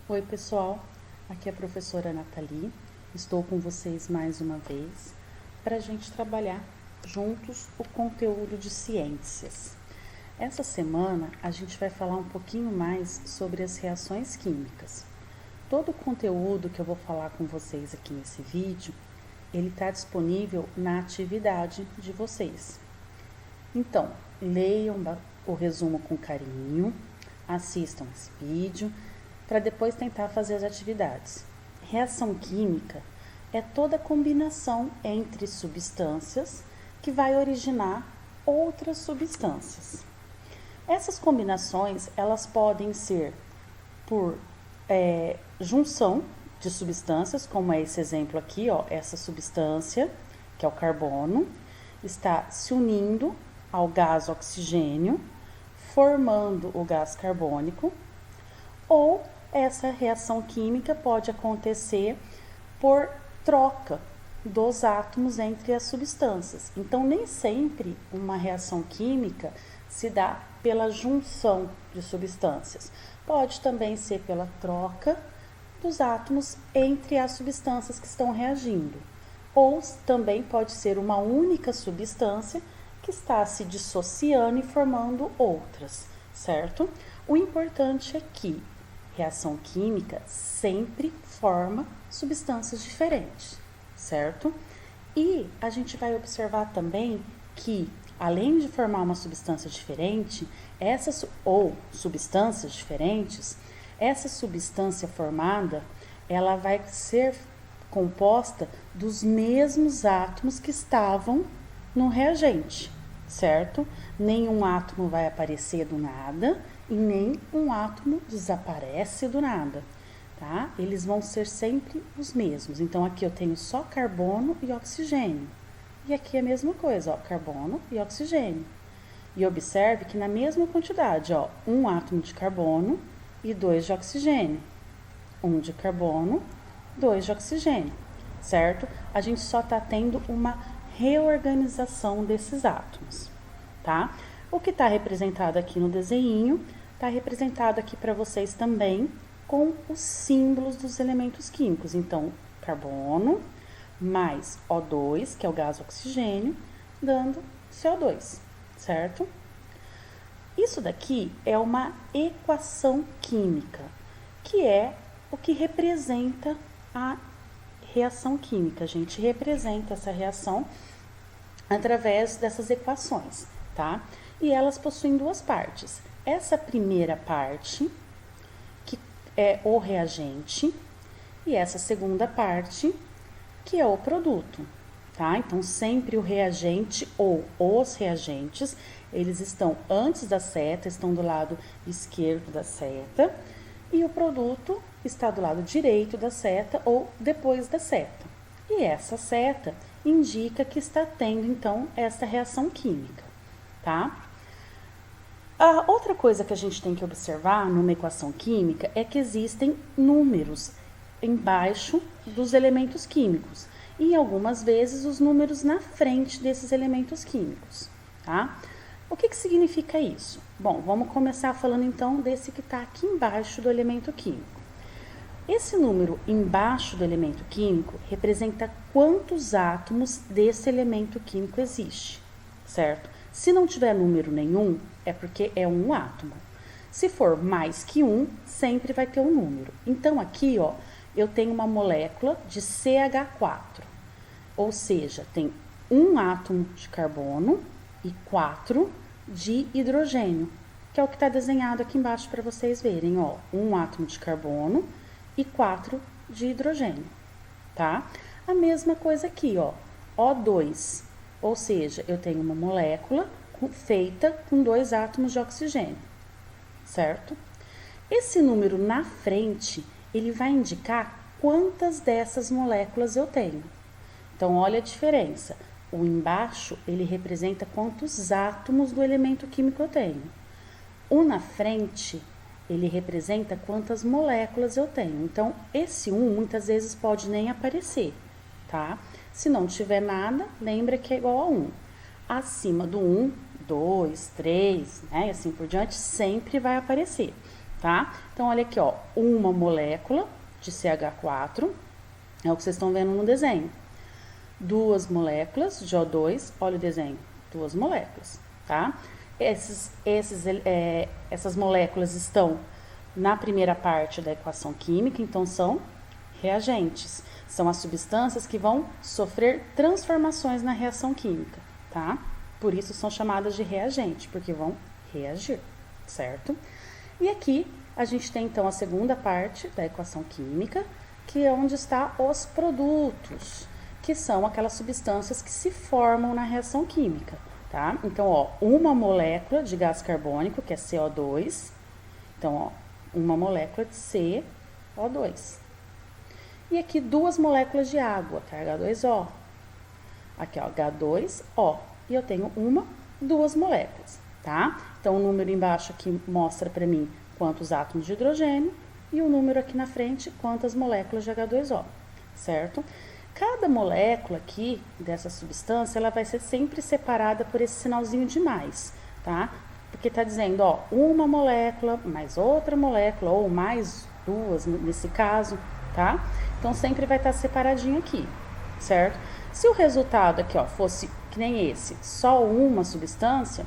Oi, pessoal, aqui é a professora Nathalie, estou com vocês mais uma vez para a gente trabalhar juntos o conteúdo de ciências. Essa semana a gente vai falar um pouquinho mais sobre as reações químicas. Todo o conteúdo que eu vou falar com vocês aqui nesse vídeo, ele está disponível na atividade de vocês. Então, leiam o resumo com carinho, assistam esse vídeo, para depois tentar fazer as atividades. Reação química é toda combinação entre substâncias que vai originar outras substâncias. Essas combinações, elas podem ser por junção de substâncias, como é esse exemplo aqui, ó, essa substância, que é o carbono, está se unindo ao gás oxigênio, formando o gás carbônico, ou essa reação química pode acontecer por troca dos átomos entre as substâncias. Então, nem sempre uma reação química se dá pela junção de substâncias. Pode também ser pela troca dos átomos entre as substâncias que estão reagindo. Ou também pode ser uma única substância que está se dissociando e formando outras, certo? O importante é que reação química sempre forma substâncias diferentes, certo? E a gente vai observar também que, além de formar uma substância diferente, ou substâncias diferentes, essa substância formada, ela vai ser composta dos mesmos átomos que estavam no reagente, certo? Nenhum átomo vai aparecer do nada e nem um átomo desaparece do nada, tá? Eles vão ser sempre os mesmos. Então, aqui eu tenho só carbono e oxigênio. E aqui é a mesma coisa, ó, carbono e oxigênio. E observe que na mesma quantidade, ó, um átomo de carbono e 2 de oxigênio. Um de carbono, 2 de oxigênio, certo? A gente só está tendo uma reorganização desses átomos, tá? O que está representado aqui no desenho, está representado aqui para vocês também com os símbolos dos elementos químicos. Então, carbono mais O2, que é o gás oxigênio, dando CO2, certo? Isso daqui é uma equação química, que é o que representa a reação química. A gente representa essa reação através dessas equações, tá? E elas possuem duas partes. Essa primeira parte, que é o reagente, e essa segunda parte, que é o produto, tá? Então, sempre o reagente ou os reagentes, eles estão antes da seta, estão do lado esquerdo da seta, e o produto está do lado direito da seta ou depois da seta. E essa seta indica que está tendo, então, essa reação química, tá? A outra coisa que a gente tem que observar numa equação química é que existem números embaixo dos elementos químicos e algumas vezes os números na frente desses elementos químicos, tá? O que significa isso? Bom, vamos começar falando então desse que está aqui embaixo do elemento químico. Esse número embaixo do elemento químico representa quantos átomos desse elemento químico existe, certo? Se não tiver número nenhum, é porque é um átomo. Se for mais que um, sempre vai ter um número. Então, aqui, ó, eu tenho uma molécula de CH4, ou seja, tem um átomo de carbono e 4 de hidrogênio, que é o que está desenhado aqui embaixo para vocês verem, ó, um átomo de carbono e 4 de hidrogênio, tá? A mesma coisa aqui, ó, O2, ou seja, eu tenho uma molécula feita com 2 átomos de oxigênio, certo? Esse número na frente, ele vai indicar quantas dessas moléculas eu tenho. Então, olha a diferença. O embaixo, ele representa quantos átomos do elemento químico eu tenho. O na frente, ele representa quantas moléculas eu tenho. Então, esse 1 muitas vezes pode nem aparecer, tá? Se não tiver nada, lembra que é igual a 1. Acima do 1, 2, 3, né? E assim por diante, sempre vai aparecer. tá? Então, olha aqui, ó, uma molécula de CH4, é o que vocês estão vendo no desenho. Duas moléculas de O2, olha o desenho, duas moléculas, tá? Essas moléculas estão na primeira parte da equação química, então são reagentes. São as substâncias que vão sofrer transformações na reação química, tá? Por isso são chamadas de reagente, porque vão reagir, certo? E aqui a gente tem então a segunda parte da equação química, que é onde está os produtos, que são aquelas substâncias que se formam na reação química, tá? Então, ó, uma molécula de gás carbônico, que é CO2, então, ó, uma molécula de CO2. E aqui duas moléculas de água, que é H2O. Aqui, ó, H2O. E eu tenho duas moléculas, tá? Então, o número embaixo aqui mostra para mim quantos átomos de hidrogênio e o número aqui na frente quantas moléculas de H2O, certo? Cada molécula aqui dessa substância, ela vai ser sempre separada por esse sinalzinho de mais, tá? Porque tá dizendo, ó, uma molécula, mais outra molécula, ou mais duas nesse caso, tá? Então, sempre vai estar separadinho aqui, certo? Se o resultado aqui, ó, fosse que nem esse, só uma substância,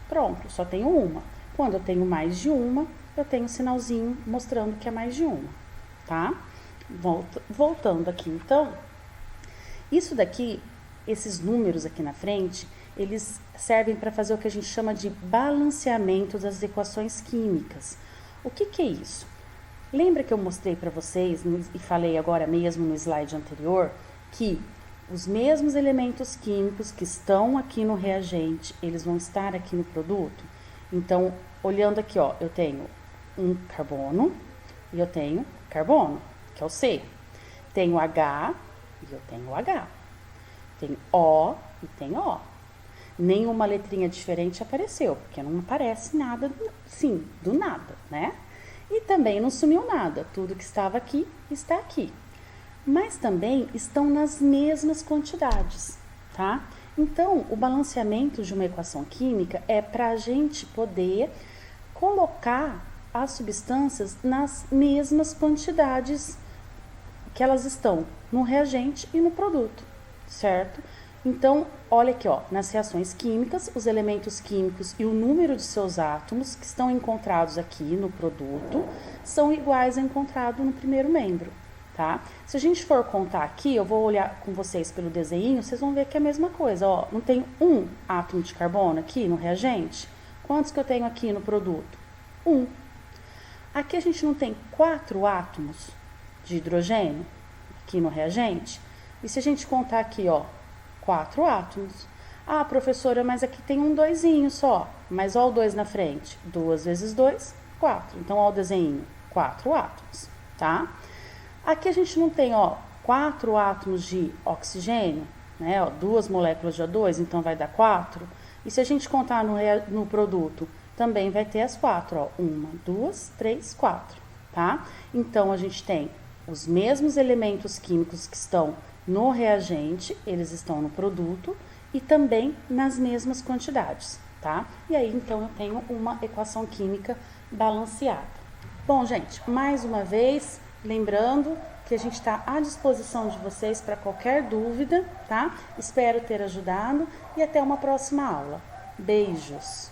pronto, só tenho uma. Quando eu tenho mais de uma, eu tenho um sinalzinho mostrando que é mais de uma, tá? Voltando aqui, então, isso daqui, esses números aqui na frente, eles servem para fazer o que a gente chama de balanceamento das equações químicas. O que é isso? Lembra que eu mostrei para vocês e falei agora mesmo no slide anterior que os mesmos elementos químicos que estão aqui no reagente, eles vão estar aqui no produto? Então, olhando aqui, ó, eu tenho um carbono e eu tenho carbono, que é o C. Tenho H e eu tenho H. Tenho O e tenho O. Nenhuma letrinha diferente apareceu, porque não aparece nada, sim, do nada, né? E também não sumiu nada, tudo que estava aqui está aqui. Mas também estão nas mesmas quantidades, tá? Então, o balanceamento de uma equação química é para a gente poder colocar as substâncias nas mesmas quantidades que elas estão no reagente e no produto, certo? Então, olha aqui, ó, nas reações químicas, os elementos químicos e o número de seus átomos que estão encontrados aqui no produto são iguais ao encontrado no primeiro membro, tá? Se a gente for contar aqui, eu vou olhar com vocês pelo desenho, vocês vão ver que é a mesma coisa, ó. Não tem um átomo de carbono aqui no reagente? Quantos que eu tenho aqui no produto? Um. Aqui a gente não tem 4 átomos de hidrogênio aqui no reagente? E se a gente contar aqui, ó, 4 átomos. Ah, professora, mas aqui tem um doisinho só. Mas ó o 2 na frente. 2 vezes 2, 4. Então, ó o desenho. 4 átomos, tá? Aqui a gente não tem, ó, 4 átomos de oxigênio, né? Ó, 2 moléculas de O2, então vai dar 4. E se a gente contar no produto, também vai ter as 4, ó. 1, 2, 3, 4, tá? Então, a gente tem os mesmos elementos químicos que estão no reagente, eles estão no produto e também nas mesmas quantidades, tá? E aí, então, eu tenho uma equação química balanceada. Bom, gente, mais uma vez, lembrando que a gente está à disposição de vocês para qualquer dúvida, tá? Espero ter ajudado e até uma próxima aula. Beijos!